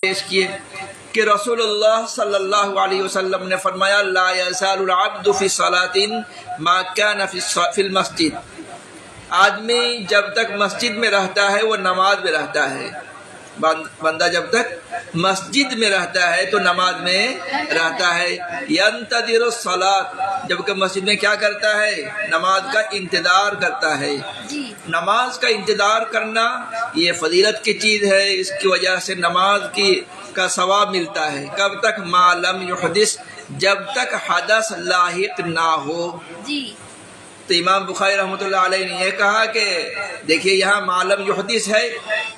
پیش کیے کہ رسول اللہ صلی اللہ علیہ وسلم نے فرمایا لا یزال العبد فی صلاۃ ما کان فی المسجد، آدمی جب تک مسجد میں رہتا ہے وہ نماز میں رہتا ہے، بندہ جب تک مسجد میں رہتا ہے تو نماز میں رہتا ہے۔ ینتظر الصلاۃ، جبکہ مسجد میں کیا کرتا ہے؟ نماز کا انتظار کرتا ہے۔ نماز کا انتظار کرنا یہ فضیلت کی چیز ہے، اس کی وجہ سے نماز کا ثواب ملتا ہے۔ کب تک؟ ما لم یحدث، جب تک حدث لاحق نہ ہو۔ تو امام بخاری رحمۃ اللہ علیہ نے یہ کہا کہ دیکھیے یہاں معلم یحدث ہے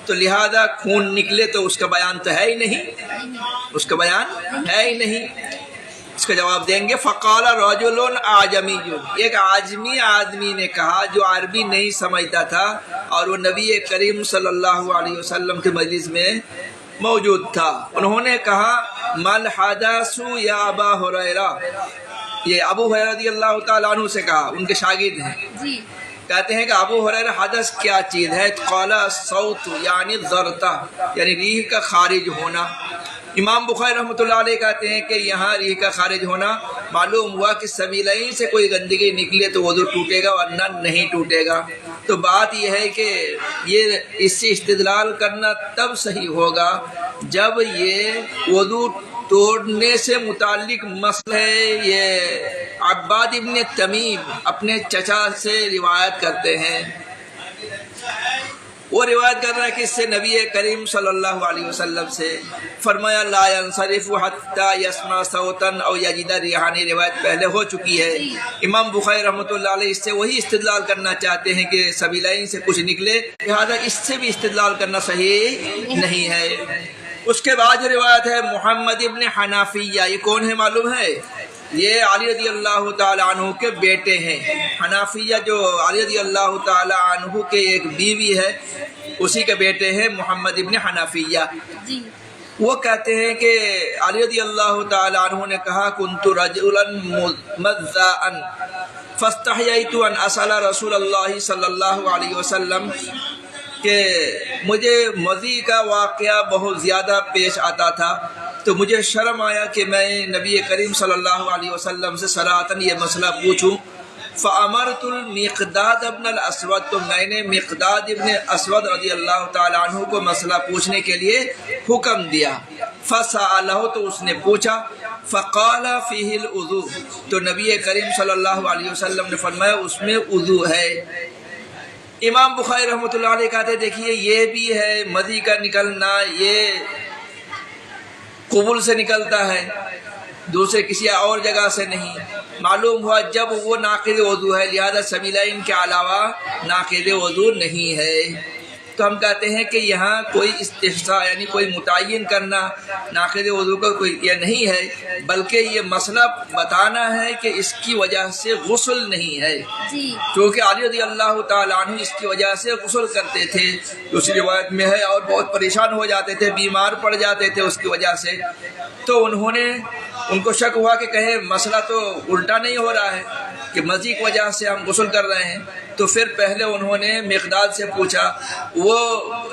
تو لہذا خون نکلے تو اس کا بیان تو ہے ہی نہیں، اس کا بیان ہے ہی نہیں۔ اس کا جواب دیں گے فقال رجل اعجمی، ایک اعجمی آدمی نے کہا جو عربی نہیں سمجھتا تھا اور وہ نبی کریم صلی اللہ علیہ وسلم کے مجلس میں موجود تھا۔ انہوں نے کہا مل حدث یا ابا ہریرہ، یہ ابو ہریرہ رضی اللہ تعالیٰ عنہ سے کہا، ان کے شاگرد ہیں۔ کہتے ہیں کہ ابو ہریرہ حدث کیا چیز ہے؟ قال صوت یعنی ذرتہ، یعنی ریح کا خارج ہونا۔ امام بخاری رحمۃ اللہ علیہ کہتے ہیں کہ یہاں ریح کا خارج ہونا معلوم ہوا کہ سبیلین سے کوئی گندگی نکلے تو وضو ٹوٹے گا ورنہ نہیں ٹوٹے گا۔ تو بات یہ ہے کہ یہ اس سے استدلال کرنا تب صحیح ہوگا جب یہ وضو توڑنے سے متعلق مسئلہ ہے۔ یہ عباد ابن تمیم اپنے چچا سے روایت کرتے ہیں، وہ روایت کر رہا ہے کہ اس سے نبی کریم صلی اللہ علیہ وسلم سے فرمایا لا ينصرف حتى يسمع صوتا او يجد ريحا، روایت پہلے ہو چکی ہے۔ امام بخاری رحمۃ اللہ علیہ اس سے وہی استدلال کرنا چاہتے ہیں کہ سبیلین سے کچھ نکلے، لہذا اس سے بھی استدلال کرنا صحیح نہیں ہے۔ اس کے بعد روایت ہے محمد ابن حنافیہ، یہ کون ہے معلوم ہے؟ یہ علی رضی اللہ تعالی عنہ کے بیٹے ہیں۔ حنافیہ جو علی رضی اللہ تعالی عنہ کے ایک بیوی ہے، اسی کے بیٹے ہیں محمد ابن حنافیہ۔ وہ کہتے ہیں کہ علی رضی اللہ تعالی عنہ نے کہا کنت رجلا مذاء فاستحییت ان اسأل رسول اللہ صلی اللہ علیہ وسلم، کہ مجھے مزی کا واقعہ بہت زیادہ پیش آتا تھا تو مجھے شرم آیا کہ میں نبی کریم صلی اللہ علیہ وسلم سے صراحتاً یہ مسئلہ پوچھوں۔ فامرت المقداد ابن الاسود، تو میں نے مقداد ابن اسود رضی اللہ تعالیٰ عنہ کو مسئلہ پوچھنے کے لیے حکم دیا۔ فسألہ، تو اس نے پوچھا۔ فقال فیہ الوضو، تو نبی کریم صلی اللہ علیہ وسلم نے فرمایا اس میں وضو ہے۔ امام بخاری رحمۃ اللہ علیہ کہتے دیکھیے یہ بھی ہے مدی کا نکلنا، یہ قبول سے نکلتا ہے، دوسرے کسی اور جگہ سے نہیں۔ معلوم ہوا جب وہ ناقض وضو ہے لہذا سبیلین کے علاوہ ناقض وضو نہیں ہے۔ تو ہم کہتے ہیں کہ یہاں کوئی استثناء یعنی کوئی متعین کرنا ناقض وضو کا کوئی یہ نہیں ہے، بلکہ یہ مسئلہ بتانا ہے کہ اس کی وجہ سے غسل نہیں ہے، کیونکہ علی رضی اللہ تعالیٰ عنہ اس کی وجہ سے غسل کرتے تھے، دوسری روایت میں ہے، اور بہت پریشان ہو جاتے تھے، بیمار پڑ جاتے تھے اس کی وجہ سے۔ تو ان کو شک ہوا کہ کہیں مسئلہ تو الٹا نہیں ہو رہا ہے کہ مزی کی وجہ سے ہم غسل کر رہے ہیں۔ تو پھر پہلے انہوں نے مقداد سے پوچھا، وہ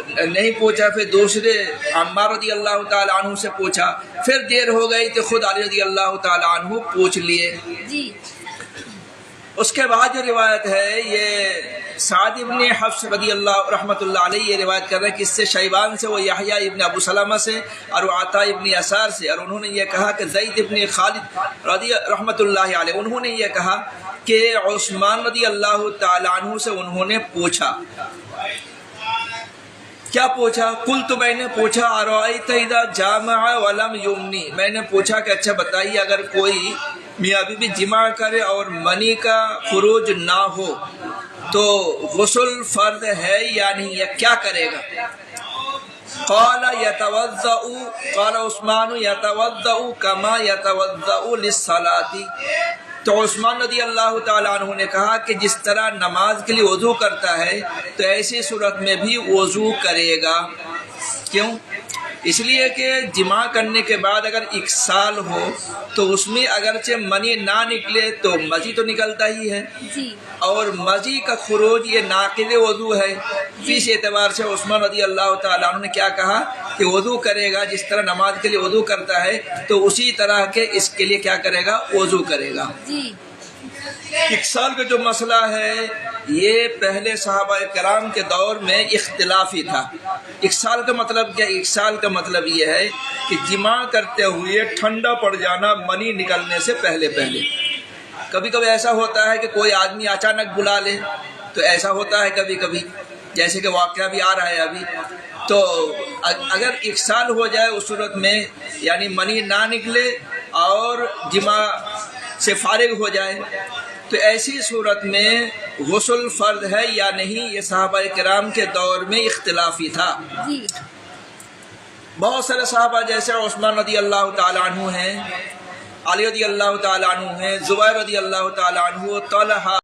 نہیں پوچھا، پھر دوسرے عمار رضی اللہ تعالیٰ عنہ سے پوچھا، پھر دیر ہو گئی تو خود علی رضی اللہ تعالیٰ عنہ پوچھ لیے۔ اس کے بعد جو روایت ہے یہ سعد ابن حفص رضی اللہ رحمۃ اللہ علیہ یہ روایت کر رہے ہیں کہ اس سے شیبان سے، وہ یحییٰ ابن ابو سلمہ سے، اور وہ عطا ابن یسار سے، اور انہوں نے یہ کہا کہ زید ابن خالد رضی رحمۃ اللہ علیہ انہوں نے یہ کہا کہ عثمان رضی اللہ تعالیٰ عنہ سے انہوں نے پوچھا۔ کیا پوچھا؟ قلت، میں نے پوچھا ارأیت اذا جامع ولم یمنی، میں نے پوچھا کہ اچھا بتائیے اگر کوئی میاں بیوی جماع کرے اور منی کا خروج نہ ہو تو غسل فرض ہے یا نہیں، یا کیا کرے گا؟ قال یتوضأ، قال عثمان یتوضأ کما یتوضأ للصلاۃ، تو عثمان رضی اللہ تعالیٰ عنہ نے کہا کہ جس طرح نماز کے لیے وضو کرتا ہے تو ایسی صورت میں بھی وضو کرے گا۔ کیوں؟ اس لیے کہ جماع کرنے کے بعد اگر اکسال ہو تو اس میں اگرچہ منی نہ نکلے تو مزی تو نکلتا ہی ہے، جی اور مزی کا خروج یہ ناقض وضو ہے۔ اس اعتبار سے عثمان رضی اللہ تعالیٰ عنہ نے کیا کہا کہ وضو کرے گا، جس طرح نماز کے لیے وضو کرتا ہے تو اسی طرح کے اس کے لیے کیا کرے گا، وضو کرے گا۔ جی اکسال کا جو مسئلہ ہے یہ پہلے صحابہ کرام کے دور میں اختلافی تھا۔ اکسال کا مطلب کیا؟ اکسال کا مطلب یہ ہے کہ جماع کرتے ہوئے ٹھنڈا پڑ جانا منی نکلنے سے پہلے پہلے۔ کبھی کبھی ایسا ہوتا ہے کہ کوئی آدمی اچانک بلا لے، تو ایسا ہوتا ہے کبھی کبھی، جیسے کہ واقعہ بھی آ رہا ہے ابھی۔ تو اگر اکسال ہو جائے اس صورت میں، یعنی منی نہ نکلے اور جماع سے فارغ ہو جائے، تو ایسی صورت میں غسل فرض ہے یا نہیں، یہ صحابہ کرام کے دور میں اختلافی تھا۔ جی بہت سارے صحابہ جیسے عثمان رضی اللہ تعالیٰ عنہ ہیں، علی رضی اللہ تعالیٰ عنہ ہیں، زبیر رضی اللہ تعالیٰ عنہ، طلحہ